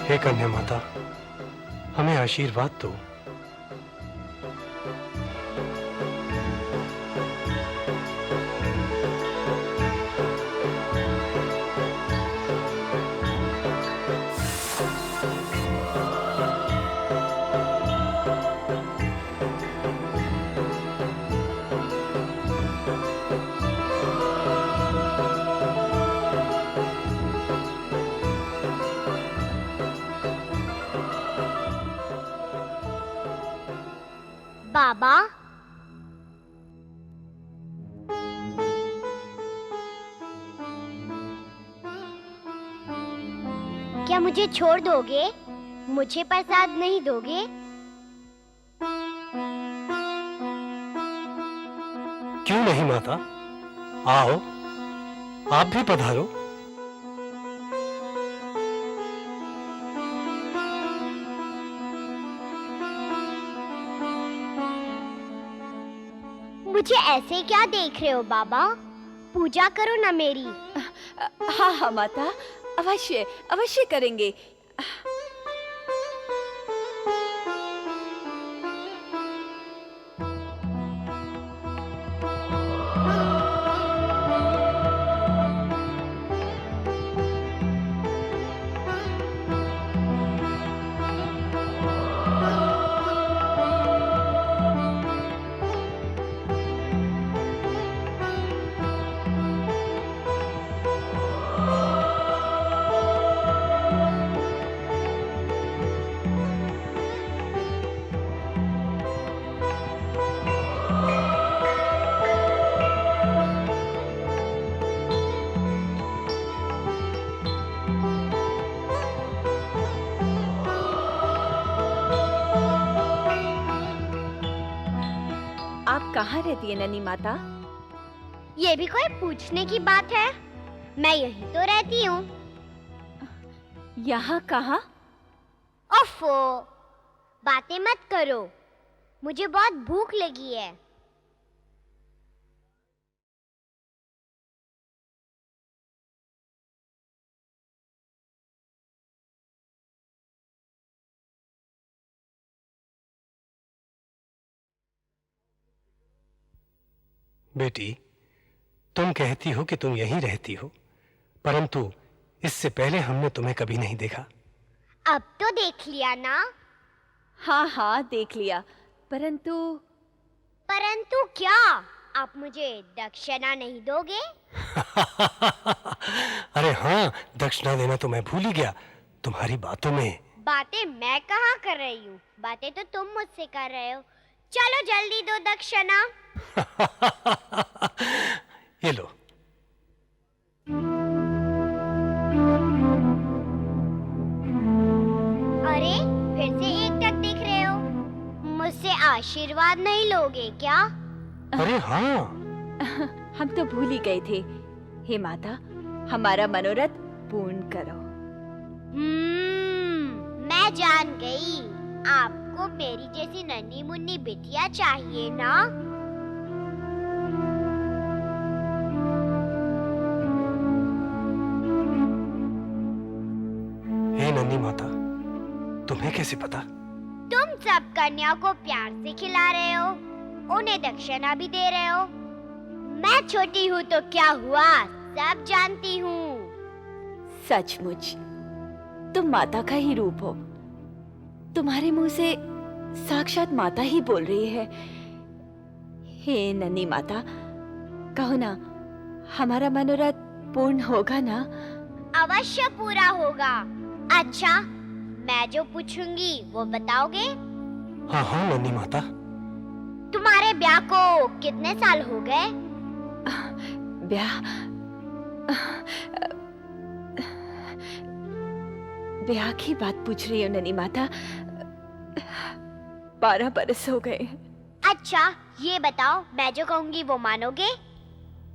हे कन्या माता, हमें आशीर्वाद दो। बाबा, क्या मुझे छोड़ दोगे? मुझे प्रसाद नहीं दोगे? क्यों नहीं माता, आओ, आप भी पधारो। मुझे ऐसे क्या देख रहे हो बाबा? पूजा करो ना मेरी। हाँ हाँ माता, अवश्य अवश्य करेंगे। आप कहाँ रहती है नन्ही माता? ये भी कोई पूछने की बात है? मैं यहीं तो रहती हूँ। यहाँ कहाँ? ओफो, बातें मत करो, मुझे बहुत भूख लगी है। बेटी, तुम कहती हो कि तुम यहीं रहती हो, परंतु इससे पहले हमने तुम्हें कभी नहीं देखा। अब तो देख लिया ना? हाँ हाँ देख लिया, परंतु परंतु क्या? आप मुझे दक्षिणा नहीं दोगे? अरे हाँ, दक्षिणा देना तो मैं भूल ही गया तुम्हारी बातों में। बातें मैं कहाँ कर रही हूँ, बातें तो तुम मुझसे कर रहे हो। चलो जल्दी दो दक्षिणा। ये लो। अरे, फिर से एकटक दिख रहे हो। मुझसे आशीर्वाद नहीं लोगे क्या? अरे हाँ, हम तो भूल ही गए थे। हे माता, हमारा मनोरथ पूर्ण करो। मैं जान गई, आपको मेरी जैसी नन्ही मुन्नी बिटिया चाहिए ना? हे नन्ही माता, तुम्हें कैसे पता? तुम सब कन्या को प्यार से खिला रहे हो, उन्हें दक्षिणा भी दे रहे हो। मैं छोटी हूँ तो क्या हुआ, सब जानती हूँ। सचमुच तुम माता का ही रूप हो। तुम्हारे मुंह से साक्षात माता ही बोल रही है। हे नन्ही माता, कहो ना, हमारा मनोरथ पूर्ण होगा ना? अवश्य पूरा होगा। अच्छा, मैं जो पूछूंगी वो बताओगे? हाँ हाँ नन्ही माता। तुम्हारे ब्याह को कितने साल हो गए? ब्याह ब्याह की बात पूछ रही हो नन्ही माता? 12 बरस हो गए। अच्छा, ये बताओ, मैं जो कहूंगी वो मानोगे?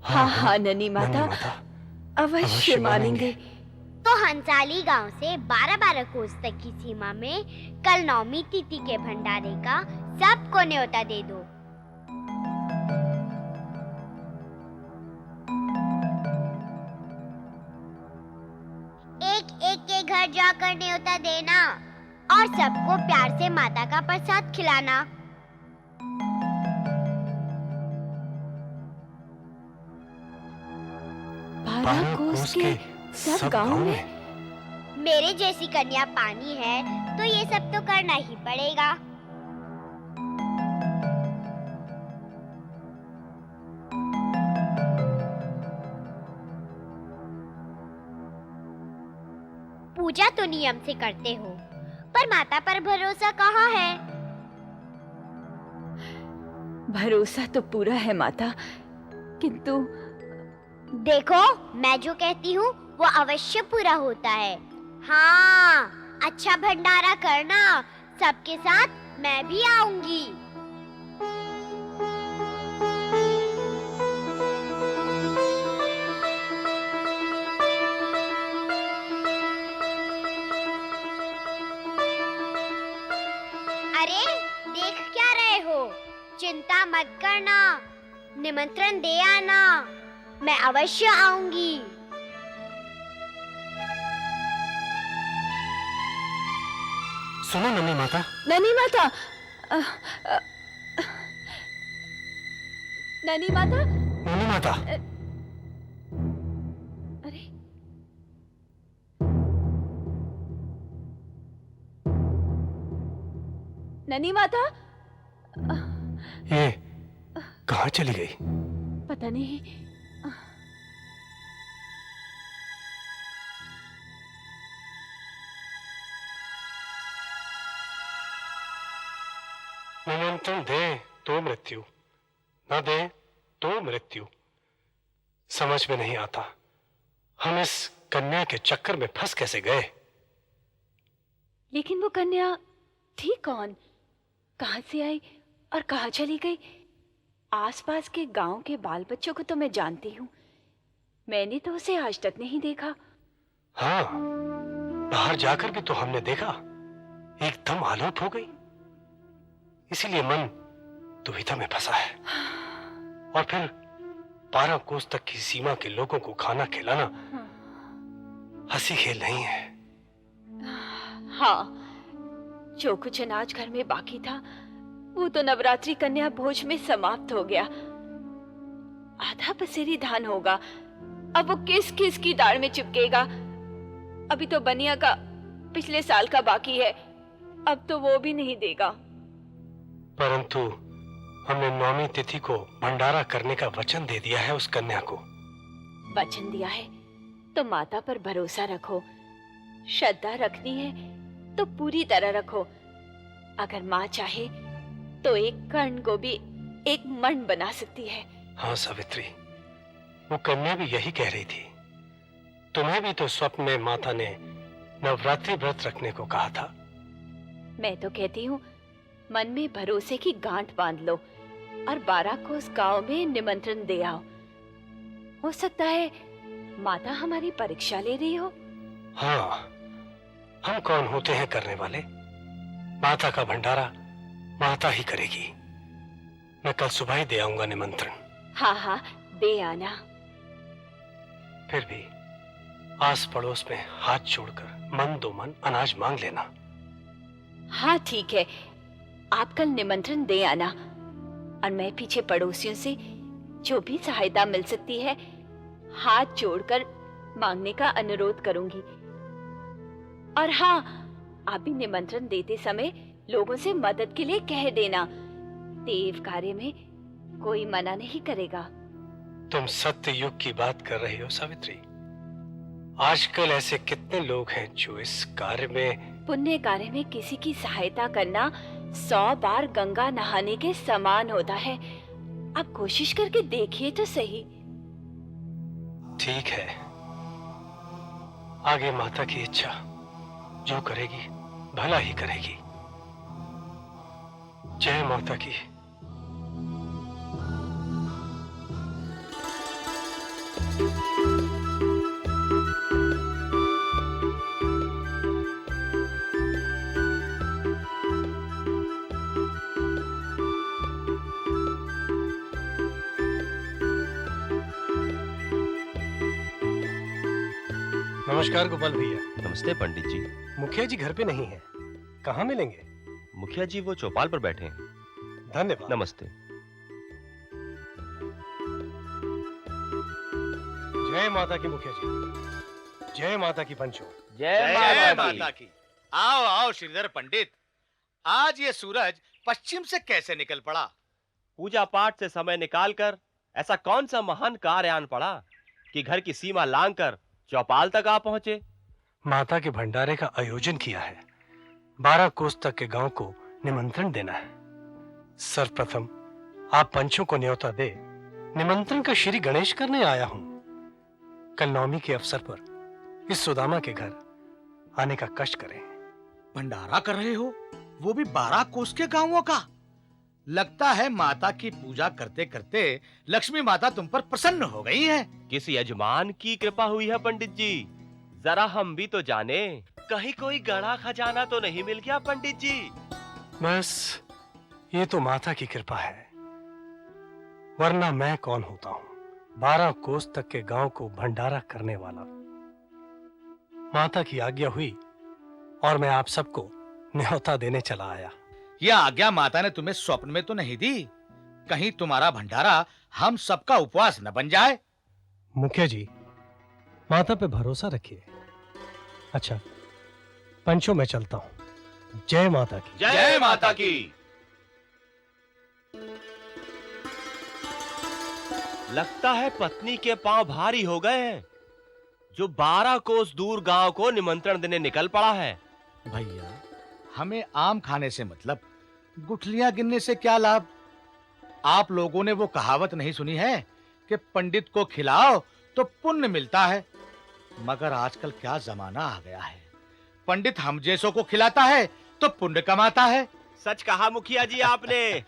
हाँ हाँ नन्ही माता, अवश्य मानेंगे। तो हंसाली गांव से 12-12 कोस तक की सीमा में कल नौमी तिथि के भंडारे का सबको न्योता दे दो। एक एक के घर जाकर न्योता पूजा देना और सबको प्यार से माता का प्रसाद खिलाना। बारह कोस के सब गांव में? मेरे जैसी कन्या पानी है तो ये सब तो करना ही पड़ेगा। पूजा तो नियम से करते हो, पर माता पर भरोसा कहाँ है? भरोसा तो पूरा है माता, किंतु देखो, मैं जो कहती हूँ वो अवश्य पूरा होता है। हाँ, अच्छा भंडारा करना, सबके साथ मैं भी आऊंगी। अरे, देख क्या रहे हो? चिंता मत करना, निमंत्रण दे आना, मैं अवश्य आऊंगी। सुनो नन्ही माता। ननी माता, अ, अ, ननी माता, नन्ही माता, अरे ननी माता, ये कहाँ चली गई? पता नहीं। निमंत्रण दे तो मृत्यु, न दे तो मृत्यु। समझ में नहीं आता हम इस कन्या के चक्कर में फंस कैसे गए। लेकिन वो कन्या थी कौन, कहां से आई और कहां चली गई? आसपास के गांव के बाल बच्चों को तो मैं जानती हूँ, मैंने तो उसे आज तक नहीं देखा। हाँ, बाहर जाकर भी तो हमने देखा, एकदम आलोप हो गई। इसीलिए मन दुविधा में फंसा है। और फिर 12 कोस तक की सीमा के लोगों को खाना खिलाना हंसी खेल नहीं है। हाँ, जो कुछ अनाज घर में बाकी था वो तो नवरात्रि कन्या भोज में समाप्त हो गया। आधा पसेरी धान होगा, अब वो किस किस की दाढ़ में चिपकेगा। अभी तो बनिया का पिछले साल का बाकी है, अब तो वो भी नहीं देगा। परंतु हमने 9वीं तिथि को भंडारा करने का वचन दे दिया है उस कन्या को। वचन दिया है तो माता पर भरोसा रखो, श्रद्धा रखनी है तो पूरी तरह रखो। अगर माँ चाहे तो एक कर्ण को भी एक मन बना सकती है। हाँ सावित्री, वो कन्या भी यही कह रही थी। तुम्हें भी तो स्वप्न में माता ने नवरात्रि व्रत रखने को कहा था। मैं तो कहती हूँ मन में भरोसे की गांठ बांध लो और 12 कोस गांव में निमंत्रण दे आओ। हो सकता है माता हमारी परीक्षा ले रही हो। हाँ, हम कौन होते हैं करने वाले? माता का भंडारा माता ही करेगी। मैं कल सुबह ही दे आऊंगा निमंत्रण। हाँ हाँ, दे आना। फिर भी आस पड़ोस में हाथ जोड़कर मन दो मन अनाज मांग लेना। हाँ ठीक है, आप कल निमंत्रण दे आना और मैं पीछे पड़ोसियों से जो भी सहायता मिल सकती है हाथ जोड़कर मांगने का अनुरोध करूंगी। और हाँ, आप भी निमंत्रण देते समय लोगों से मदद के लिए कह देना, देव कार्य में कोई मना नहीं करेगा। तुम सत्य युग की बात कर रही हो सावित्री। आजकल ऐसे कितने लोग हैं जो इस कार्य में, पुण्य कार्य में किसी की सहायता करना 100 बार गंगा नहाने के समान होता है। आप कोशिश करके देखिए तो सही। ठीक है, आगे माता की इच्छा, जो करेगी भला ही करेगी। जय माता की। नमस्कार गोपाल भैया। नमस्ते पंडित जी। मुखिया जी घर पे नहीं है, कहाँ मिलेंगे? मुखिया जी वो चौपाल पर बैठे हैं। धन्यवाद। नमस्ते। जय माता की मुखिया जी, जय माता की पंचो। जय माता की। आओ आओ श्रीधर पंडित, आज ये सूरज पश्चिम से कैसे निकल पड़ा? पूजा पाठ से समय निकालकर ऐसा कौन सा महान कार्य आन पड़ा कि घर की सीमा लांघकर चौपाल तक आ पहुंचे? माता के भंडारे का आयोजन किया है, 12 कोस तक के गांव को निमंत्रण देना है। सर्वप्रथम आप पंचों को न्योता दे निमंत्रण का श्री गणेश करने आया हूं। कल नवमी के अवसर पर इस सुदामा के घर आने का कष्ट करें। भंडारा कर रहे हो, वो भी 12 कोस के गांवों का? लगता है माता की पूजा करते करते लक्ष्मी माता तुम पर प्रसन्न हो गई हैं। किस यजमान की कृपा हुई है पंडित जी? जरा हम भी तो जाने, कहीं कोई गड़ा खजाना तो नहीं मिल गया पंडित जी? बस ये तो माता की कृपा है, वरना मैं कौन होता हूं? 12 कोस तक के गांव को भंडारा करने वाला। माता की आज्ञा हुई और मैं आप सबको न्योता देने चला आया। यह आज्ञा माता ने तुम्हें स्वप्न में तो नहीं दी? कहीं तुम्हारा भंडारा हम सबका उपवास न बन जाए। मुखिया जी, माता पे भरोसा रखिए। अच्छा पंचों, मैं चलता हूं। जय माता की। जय माता की। लगता है पत्नी के पांव भारी हो गए हैं, जो 12 कोस दूर गांव को निमंत्रण देने निकल पड़ा है। भैया, हमें आम खाने से मतलब, गुठलियां गिनने से क्या लाभ? आप लोगों ने वो कहावत नहीं सुनी है कि पंडित को खिलाओ तो पुण्य मिलता है? मगर आजकल क्या जमाना आ गया है, पंडित हम जैसों को खिलाता है तो पुण्य कमाता है। सच कहा मुखिया जी आपने।